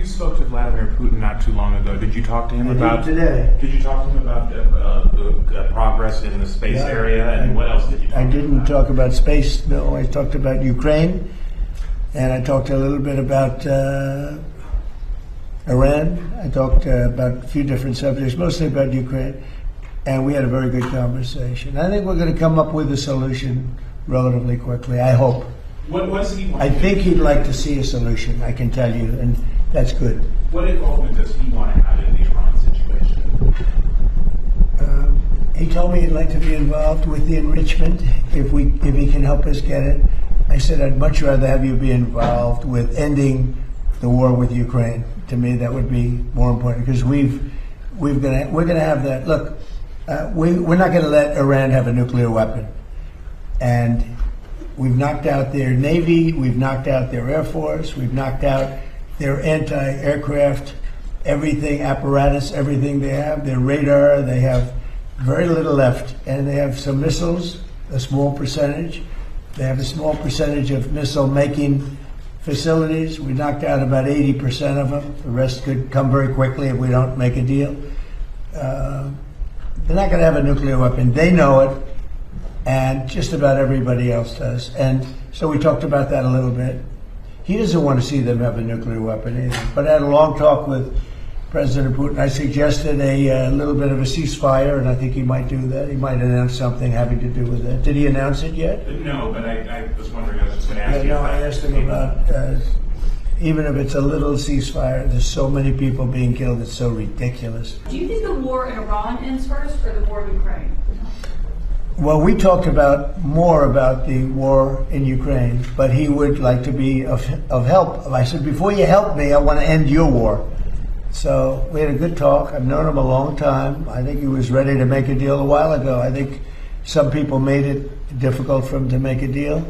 You spoke to Vladimir Putin not too long ago. Did you talk to him about today? Did you talk to him about the progress in the space area, and what else did you talk about? I didn't talk about space. No, I talked about Ukraine, and I talked a little bit about Iran. I talked about a few different subjects, mostly about Ukraine, and we had a very good conversation. I think we're going to come up with a solution relatively quickly. I hope. What does he want? I think he'd like to see a solution, I can tell you, and that's good. What involvement does he want to have in the Iran situation? He told me he'd like to be involved with the enrichment if he can help us get it. I said I'd much rather have you be involved with ending the war with Ukraine. To me, that would be more important because we're gonna have that. Look, we're not going to let Iran have a nuclear weapon, and we've knocked out their Navy, we've knocked out their Air Force, we've knocked out their anti-aircraft, everything, apparatus, everything they have, their radar, they have very little left. And they have some missiles, a small percentage. They have a small percentage of missile-making facilities. We knocked out about 80% of them. The rest could come very quickly if we don't make a deal. They're not going to have a nuclear weapon. They know it. And just about everybody else does. And so we talked about that a little bit. He doesn't want to see them have a nuclear weapon either. But I had a long talk with President Putin. I suggested a little bit of a ceasefire, and I think he might do that. He might announce something having to do with that. Did he announce it yet? No, but I was wondering, I was just going to ask you. No, I asked him about, even if it's a little ceasefire, there's so many people being killed, it's so ridiculous. Do you think the war in Iran ends first or the war in Ukraine? Well, we talked more about the war in Ukraine, but he would like to be of help. I said, before you help me, I want to end your war. So we had a good talk. I've known him a long time. I think he was ready to make a deal a while ago. I think some people made it difficult for him to make a deal,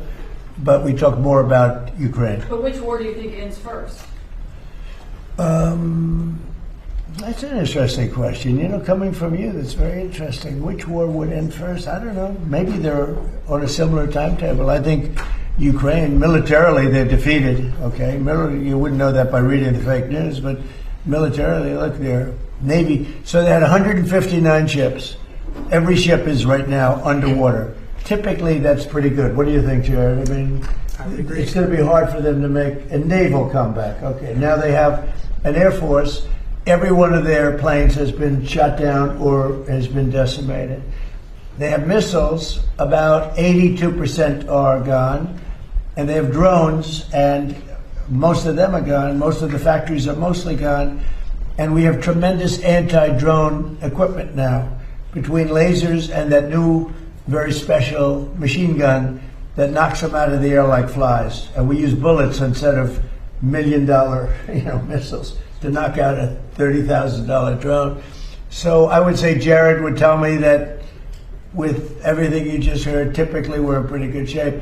but we talked more about Ukraine. But which war do you think ends first? That's an interesting question. You know, coming from you, that's very interesting. Which war would end first? I don't know. Maybe they're on a similar timetable. I think Ukraine, militarily, they're defeated. Okay, you wouldn't know that by reading the fake news, but militarily, look, their Navy. So they had 159 ships. Every ship is right now underwater. Typically, that's pretty good. What do you think, Jared? I mean, it's going to be hard for them to make a naval comeback. Okay, now they have an Air Force. Every one of their planes has been shot down or has been decimated. They have missiles, about 82% are gone, and they have drones, and most of them are gone. Most of the factories are mostly gone, and we have tremendous anti-drone equipment now, between lasers and that new, very special machine gun that knocks them out of the air like flies. And we use bullets instead of $1 million, missiles to knock out a $30,000 drone. So I would say Jared would tell me that with everything you just heard, typically we're in pretty good shape.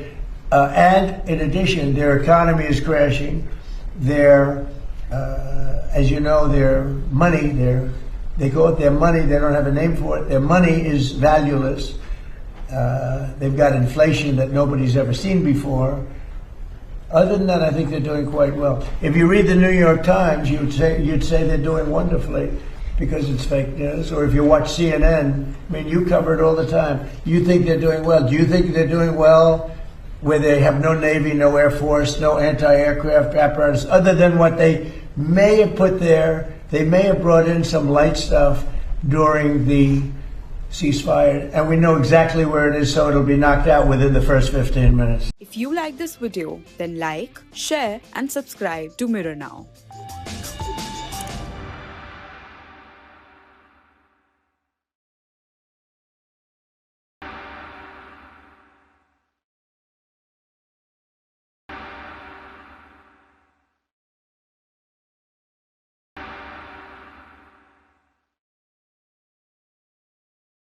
And in addition, their economy is crashing. Their, as you know, their money, they call it their money, they don't have a name for it. Their money is valueless. They've got inflation that nobody's ever seen before. Other than that, I think they're doing quite well. If you read the New York Times, you'd say they're doing wonderfully because it's fake news. Or if you watch CNN, I mean, you cover it all the time. You think they're doing well. Do you think they're doing well where they have no Navy, no Air Force, no anti-aircraft apparatus, other than what they may have put there? They may have brought in some light stuff during the ceasefire, and we know exactly where it is, so it'll be knocked out within the first 15 minutes. If you like this video, then like, share and subscribe to Mirror Now.